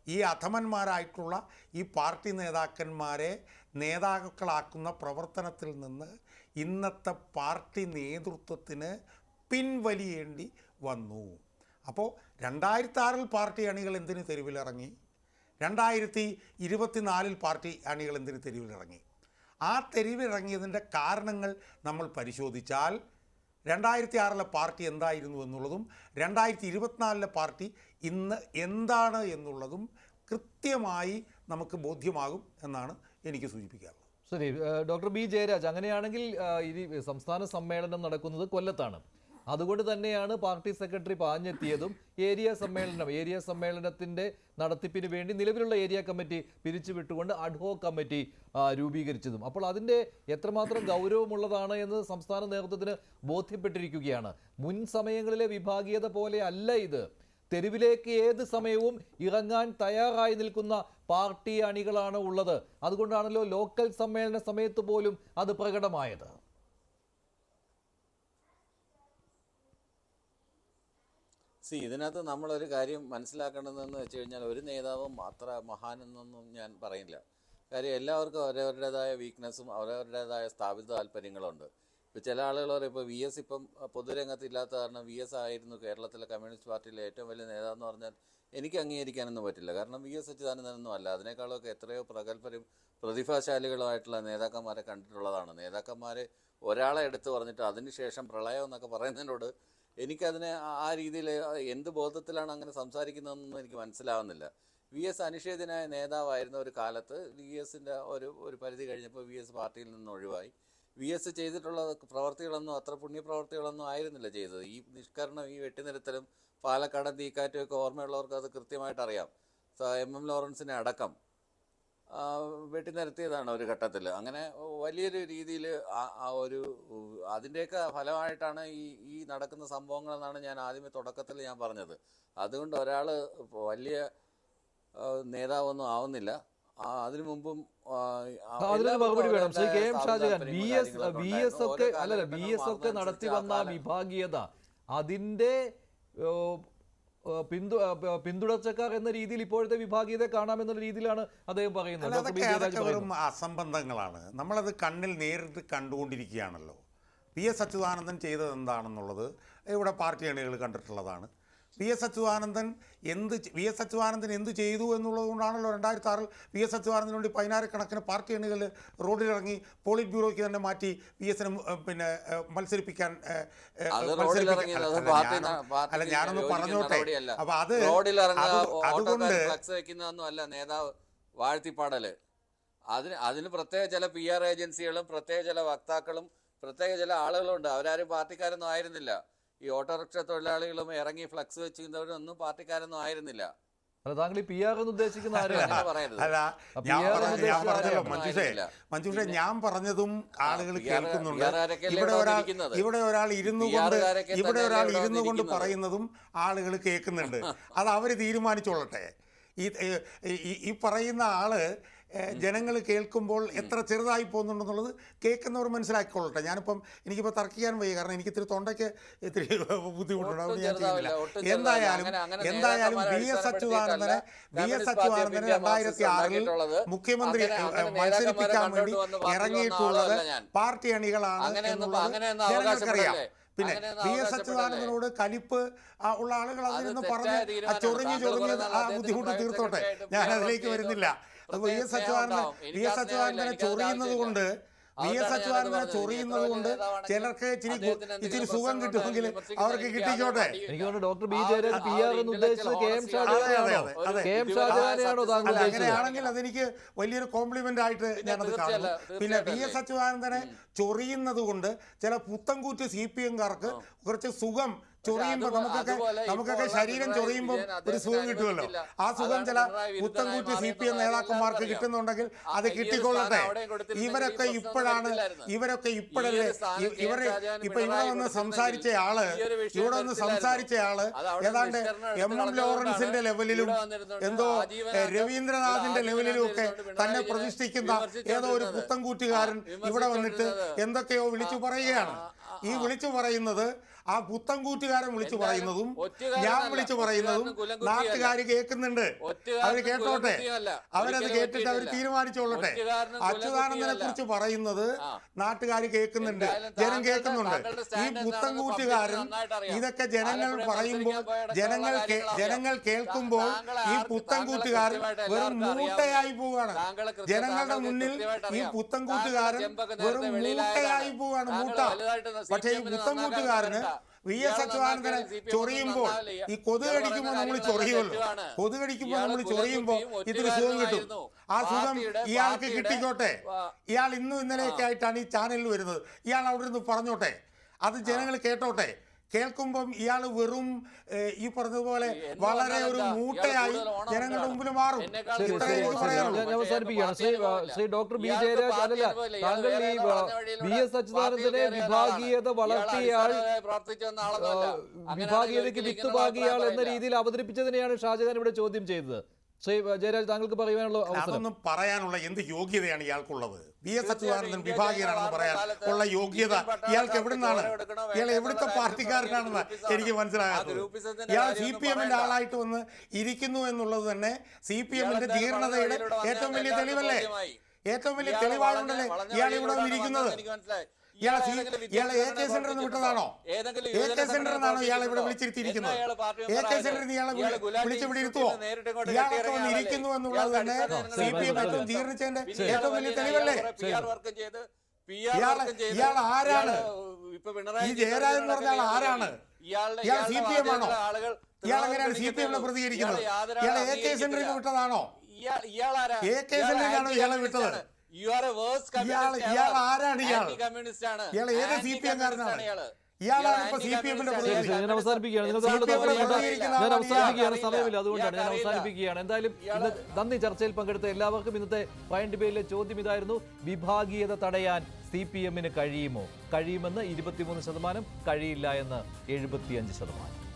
ഈ അധമന്മാരായിട്ടുള്ള ഈ പാർട്ടി നേതാക്കന്മാരെ നേതാക്കളാക്കുന്ന പ്രവർത്തനത്തിൽ നിന്ന് ഇന്നത്തെ പാർട്ടി നേതൃത്വത്തിന് പിൻവലിയേണ്ടി വന്നു. അപ്പോൾ 2006 പാർട്ടി അണികൾ എന്തിന് തെരുവിലിറങ്ങി? 2024 പാർട്ടി അണികൾ എന്തിന് തെരുവിലിറങ്ങി? ആ തെരുവിലിറങ്ങിയതിൻ്റെ കാരണങ്ങൾ നമ്മൾ പരിശോധിച്ചാൽ 2006 പാർട്ടി എന്തായിരുന്നു എന്നുള്ളതും 2024 പാർട്ടി ഇന്ന് എന്താണ് എന്നുള്ളതും കൃത്യമായി നമുക്ക് ബോധ്യമാകും എന്നാണ് എനിക്ക് സൂചിപ്പിക്കാറുള്ളത്. ശരി, ഡോക്ടർ ബി ജയരാജ്, അങ്ങനെയാണെങ്കിൽ ഈ സംസ്ഥാന സമ്മേളനം നടക്കുന്നത് കൊല്ലത്താണ്. അതുകൊണ്ട് തന്നെയാണ് പാർട്ടി സെക്രട്ടറി പാഞ്ഞെത്തിയതും ഏരിയ സമ്മേളനത്തിൻ്റെ നടത്തിപ്പിന് വേണ്ടി നിലവിലുള്ള ഏരിയ കമ്മിറ്റി പിരിച്ചുവിട്ടുകൊണ്ട് അഡ്ഹോക് കമ്മിറ്റി രൂപീകരിച്ചതും. അപ്പോൾ അതിൻ്റെ എത്രമാത്രം ഗൗരവമുള്ളതാണ് എന്ന് സംസ്ഥാന നേതൃത്വത്തിന് ബോധ്യപ്പെട്ടിരിക്കുകയാണ്. മുൻ സമയങ്ങളിലെ വിഭാഗീയത പോലെ അല്ല ഇത്. തെരുവിലേക്ക് ഏത് സമയവും ഇറങ്ങാൻ തയ്യാറായി നിൽക്കുന്ന പാർട്ടി അണികളാണ് ഉള്ളത്. അതുകൊണ്ടാണല്ലോ ലോക്കൽ സമ്മേളന സമയത്ത് പോലും അത് പ്രകടമായത്. ഇതിനകത്ത് നമ്മളൊരു കാര്യം മനസ്സിലാക്കേണ്ടതെന്ന് വെച്ച് കഴിഞ്ഞാൽ ഒരു നേതാവും അത്ര മഹാനെന്നൊന്നും ഞാൻ പറയില്ല. കാര്യം എല്ലാവർക്കും അവരവരുടേതായ വീക്ക്നെസ്സും അവരവരുടേതായ സ്ഥാപിത താല്പര്യങ്ങളുണ്ട്. ഇപ്പോൾ ചില ആളുകൾ പറയും, ഇപ്പോൾ VS ഇപ്പം പൊതുരംഗത്ത് ഇല്ലാത്ത കാരണം VS ആയിരുന്നു കേരളത്തിലെ കമ്മ്യൂണിസ്റ്റ് പാർട്ടിയിലെ ഏറ്റവും വലിയ നേതാവെന്ന് പറഞ്ഞാൽ എനിക്ക് അംഗീകരിക്കാനൊന്നും പറ്റില്ല. കാരണം VS അച്യുതാനന്ദനൊന്നും അല്ല. അതിനേക്കാളൊക്കെ എത്രയോ പ്രഗത്ഭരും പ്രതിഭാശാലികളുമായിട്ടുള്ള നേതാക്കന്മാരെ കണ്ടിട്ടുള്ളതാണ്. നേതാക്കന്മാരെ ഒരാളെ എടുത്തു പറഞ്ഞിട്ട് അതിനുശേഷം പ്രളയം എന്നൊക്കെ പറയുന്നതിനോട് എനിക്കതിനെ ആ രീതിയിൽ എന്ത് ബോധത്തിലാണ് അങ്ങനെ സംസാരിക്കുന്നതെന്നൊന്നും എനിക്ക് മനസ്സിലാവുന്നില്ല. VS അനിഷേധ്യനായ നേതാവായിരുന്ന ഒരു കാലത്ത് VSൻ്റെ ഒരു പരിധി കഴിഞ്ഞപ്പോൾ VS പാർട്ടിയിൽ നിന്ന് ഒഴിവായി. VS ചെയ്തിട്ടുള്ള പ്രവർത്തികളൊന്നും അത്ര പുണ്യപ്രവർത്തികളൊന്നും ആയിരുന്നില്ല ചെയ്തത്. ഈ നിഷ്കരണം, ഈ വെട്ടിനിരത്തലും പാലക്കാടൻ തീക്കാറ്റും ഒക്കെ ഓർമ്മയുള്ളവർക്ക് അത് കൃത്യമായിട്ട് അറിയാം. MM ലോറൻസിനെ അടക്കം വെട്ടിനിരത്തിയതാണ് ഒരു ഘട്ടത്തിൽ. അങ്ങനെ വലിയൊരു രീതിയിൽ അതിൻ്റെയൊക്കെ ഫലമായിട്ടാണ് ഈ നടക്കുന്ന സംഭവങ്ങളെന്നാണ് ഞാൻ ആദ്യമേ തുടക്കത്തിൽ ഞാൻ പറഞ്ഞത്. അതുകൊണ്ട് ഒരാൾ വലിയ നേതാവൊന്നും ആവുന്നില്ല. അതിനു മുമ്പും മറുപടി വേണം. ശ്രീ KM ഷാജഹാൻ, VS ഒക്കെ നടത്തി വന്ന വിഭാഗീയത അതിൻ്റെ പിന്തുടർച്ചക്കാർ എന്ന രീതിയിൽ ഇപ്പോഴത്തെ വിഭാഗീയത കാണാമെന്നുള്ള രീതിയിലാണ് അദ്ദേഹം പറയുന്നത്. അതൊക്കെ വെറും അസംബന്ധങ്ങളാണ്. നമ്മളത് കണ്ണിൽ നേരിട്ട് കണ്ടുകൊണ്ടിരിക്കുകയാണല്ലോ. PS അച്യുതാനന്ദൻ ചെയ്തത് എന്താണെന്നുള്ളത് ഇവിടെ പാർട്ടി അണികൾ കണ്ടിട്ടുള്ളതാണ്. PS അച്യുതാനന്ദൻ എന്ത് ചെയ്തു എന്നുള്ളത് കൊണ്ടാണല്ലോ 2006 PS അച്യുതാനന്ദന് വേണ്ടി 16 പാർട്ടി അണികൾ റോഡിലിറങ്ങി പോളിറ്റ് ബ്യൂറോയ്ക്ക് തന്നെ മാറ്റി VSനെ പിന്നെ മത്സരിപ്പിക്കാൻ. അല്ല, ഞാനൊന്ന് പറഞ്ഞോട്ടെ. അപ്പൊ അതുകൊണ്ട് അല്ല നേതാവ് വാഴ്ത്തിപ്പാടല് അതിന് പ്രത്യേക ചില PR ഏജൻസികളും പ്രത്യേക ചില വക്താക്കളും പ്രത്യേക ചില ആളുകളുണ്ട്. അവരാരും പാർട്ടിക്കാരൊന്നും ആയിരുന്നില്ല. ഈ ഓട്ടോറിക്ഷ തൊഴിലാളികളും ഇറങ്ങി ഫ്ലക്സ് വെച്ചിരുന്നവരൊന്നും പാർട്ടിക്കാരൊന്നും ആയിരുന്നില്ല. താങ്കൾ ഈ PR എന്ന് ഉദ്ദേശിക്കുന്ന മഞ്ജുഷേ, ഞാൻ പറഞ്ഞതും ആളുകൾ കേൾക്കുന്നുണ്ട്. ഇവിടെ ഒരാൾ ഇരുന്നു കൊണ്ട് പറയുന്നതും ആളുകൾ കേൾക്കുന്നുണ്ട്. അത് അവർ തീരുമാനിച്ചോളട്ടെ. ഈ പറയുന്ന ആള് ജനങ്ങൾ കേൾക്കുമ്പോൾ എത്ര ചെറുതായി പോകുന്നുണ്ടെന്നുള്ളത് കേൾക്കുന്നവർ മനസ്സിലാക്കിക്കൊള്ളട്ടെ. എനിക്കിപ്പോൾ തർക്കിക്കാൻ വയ്യ, കാരണം എനിക്ക് ഇത്തിരി തൊണ്ടയ്ക്ക് ഇത്തിരി ബുദ്ധിമുട്ടുണ്ട്. അതുകൊണ്ട് ഞാൻ ചെയ്യുന്നില്ല. എന്തായാലും VS അച്യുതാനന്ദനെ 2006 മുഖ്യമന്ത്രി മത്സരിപ്പിക്കാൻ വേണ്ടി ഇറങ്ങിയിട്ടുള്ളത് പാർട്ടി അണികളാണ് എന്നുള്ളത് ജനങ്ങൾക്കറിയാം. പിന്നെ VS അച്യുതാനന്ദനോട് കലിപ്പ് ഉള്ള ആളുകൾ അതിനൊന്ന് പറഞ്ഞ് ചൊറിഞ്ഞ് ആ ബുദ്ധിമുട്ട് തീർത്തോട്ടെ. ഞാൻ അതിലേക്ക് വരുന്നില്ല. അത് VS അച്യുതാനന്ദനെ ചൊറിയുന്നത് കൊണ്ട് ചിലർക്ക് ഇച്ചിരി സുഖം കിട്ടുമെങ്കിൽ അവർക്ക് കിട്ടിക്കോട്ടെ. എനിക്ക് തോന്നുന്നു ഡോക്ടർ ബി ജയരാജ് PR എന്ന് ഉദ്ദേശിച്ചത് KM ഷാജഹാനെയാണോ താങ്കൾ? അങ്ങനെയാണെങ്കിൽ അതെനിക്ക് വലിയൊരു കോംപ്ലിമെന്റ് ആയിട്ട് ഞാനത് കാണുന്നു. പിന്നെ VS അച്യുതാനന്ദനെ ചൊറിയുന്നത് കൊണ്ട് ചില പുത്തൻകൂറ്റ് CPM-കാർക്ക് കുറച്ച് സുഖം ചൊറിയുമ്പോൾ നമുക്കൊക്കെ ശരീരം ചൊറിയുമ്പോൾ ഒരു സുഖം കിട്ടുമല്ലോ. ആ സുഖം ചില പുത്തൻകൂറ്റ് CPM നേതാക്കന്മാർക്ക് കിട്ടുന്നുണ്ടെങ്കിൽ അത് കിട്ടിക്കൊള്ളട്ടെ. ഇവരൊക്കെ ഇപ്പോഴല്ലേ ഇവിടെ വന്ന് സംസാരിച്ച ആള് ഏതാണ്ട് MM ലോറൻസിന്റെ ലെവലിലും എന്തോ രവീന്ദ്രനാഥിന്റെ ലെവലിലും ഒക്കെ തന്നെ പ്രതിഷ്ഠിക്കുന്ന ഏതോ ഒരു പുത്തൻകൂറ്റുകാരൻ ഇവിടെ വന്നിട്ട് എന്തൊക്കെയോ വിളിച്ചു പറയുകയാണ്. ഈ വിളിച്ചു പറയുന്നത് ആ പുത്തൻകൂറ്റുകാരൻ വിളിച്ചു പറയുന്നതും ഞാൻ വിളിച്ചു പറയുന്നതും നാട്ടുകാർ കേൾക്കുന്നുണ്ട്. അവര് കേട്ടോട്ടെ, അവരത് കേട്ടിട്ട് അവർ തീരുമാനിച്ചോളട്ടെ. അച്യുതാനന്ദനെ കുറിച്ച് പറയുന്നത് നാട്ടുകാർ കേൾക്കുന്നുണ്ട്, ജനം കേൾക്കുന്നുണ്ട്. ഈ പുത്തൻകൂറ്റുകാരൻ ഇതൊക്കെ ജനങ്ങൾ പറയുമ്പോൾ ജനങ്ങൾ കേൾക്കുമ്പോൾ ഈ പുത്തൻകൂറ്റുകാരൻ വെറും മൂട്ടയായി പോവുകയാണ്. ജനങ്ങളുടെ മുന്നിൽ ഈ പുത്തൻകൂറ്റുകാരൻ വെറും മൂട്ടയായി പോവുകയാണ്, മൂട്ട. പക്ഷേ ഈ പുത്തൻകൂറ്റുകാരന് VS അച്യുതാനന്ദനെ ചൊറിയുമ്പോൾ, ഈ കൊതുകടിക്കുമ്പോൾ നമ്മൾ ചൊറിയുമല്ലോ, കൊതുകടിക്കുമ്പോൾ നമ്മൾ ചൊറിയുമ്പോൾ ഇത്തിരി സുഖം കിട്ടും. ആ സുഖം ഇയാൾക്ക് കിട്ടിക്കോട്ടെ. ഇയാൾ ഇന്നും ഇന്നലെയൊക്കെ ആയിട്ടാണ് ഈ ചാനലിൽ വരുന്നത്. ഇയാൾ അവിടെ നിന്ന് പറഞ്ഞോട്ടെ, അത് ജനങ്ങൾ കേട്ടോട്ടെ. കേൾക്കുമ്പം ഇയാൾ വെറും ഈ പറഞ്ഞതുപോലെ വളരെ ഒരു മൂട്ടയായി ജനങ്ങളുടെ മുമ്പിൽ മാറും. ഞാൻ അവസാനിപ്പിക്കുകയാണ്. ശ്രീ ഡോക്ടർ ബി ജയരാജ്, അല്ലല്ല, താങ്കൾ ഈ VS അച്യുതാനന്ദനെ വിഭാഗീയത വളർത്തിയാൾ, വിഭാഗീയതയ്ക്ക് വിത്ത് പാകിയാൾ എന്ന രീതിയിൽ അവതരിപ്പിച്ചതിനെയാണ് ഷാജഹാൻ ഇവിടെ ചോദ്യം ചെയ്തത്. ശ്രീ ജയരാജ്, താങ്കൾക്ക് പറയാനുള്ള അവസരം. അതൊന്നും പറയാനുള്ള എന്ത് യോഗ്യതയാണ് ഇയാൾക്കുള്ളത്? VS അച്യുതാനന്ദൻ വിഭാഗീയനാണെന്ന് പറയാൻ ഉള്ള യോഗ്യത ഇയാൾക്ക് എവിടെ നിന്നാണ്? ഇയാൾ എവിടുത്തെ പാർട്ടിക്കാരനാണെന്ന് എനിക്ക് മനസ്സിലാകാത്തത്. ഇയാൾ CPM-ന്റെ ആളായിട്ട് വന്ന് ഇരിക്കുന്നു എന്നുള്ളത് തന്നെ CPM-ന്റെ ജീർണതയുടെ ഏറ്റവും വലിയ തെളിവല്ലേ? ഏറ്റവും വലിയ തെളിവാണല്ലേ ഇയാൾ ഇവിടെ വന്നിരിക്കുന്നത്? ഇയാളെ AK സെന്ററിൽ നിന്ന് വിട്ടതാണോ? AK സെന്ററിൽ നിന്നാണോ ഇയാളെ ഇവിടെ വിളിച്ചിരുത്തിയിരിക്കുന്നത്? AK സെന്ററിൽ നിന്ന് ഇയാളെ വിളിച്ചിവിടെ ഇരുത്തുവോ? ഇയാളൊക്കെ വന്ന് ഇരിക്കുന്നു എന്നുള്ളത് തന്നെ CPM ഏറ്റവും ജീർണിച്ചതിന്റെ ഏറ്റവും വലിയ തെളിവല്ലേ? ഇയാൾ ആരാണ്? ഈ ജയരാജൻ എന്ന് പറഞ്ഞാൽ ആരാണ്? ഇയാൾ CPM ആണോ? ഇയാൾ എങ്ങനെയാണ് CPM-നെ പ്രതികരിക്കുന്നത്? ഇയാളെ AK സെന്ററിൽ നിന്ന് വിട്ടതാണോ? AK സെന്ററിലാണോ ഇയാളെ വിട്ടത്? ഇയാൾ ആരാണ്? ഇയാൾ ഏത് CPM-കാരനാണ്? ഇയാളാണ് ഇപ്പൊ CPM-ന്റെ ഞാൻ അവസാനിപ്പിക്കുകയാണ്. സമയമില്ല, അതുകൊണ്ടാണ് ഞാൻ അവസാനിപ്പിക്കുകയാണ്. എന്തായാലും നന്ദി. ചർച്ചയിൽ പങ്കെടുത്ത എല്ലാവർക്കും. ഇന്നത്തെ പ്രൈം ഡിബേറ്റിലെ ചോദ്യം ഇതായിരുന്നു: വിഭാഗീയത തടയാൻ CPM-ന് കഴിയുമോ? കഴിയുമെന്ന് 23%, കഴിയില്ല എന്ന് 75%.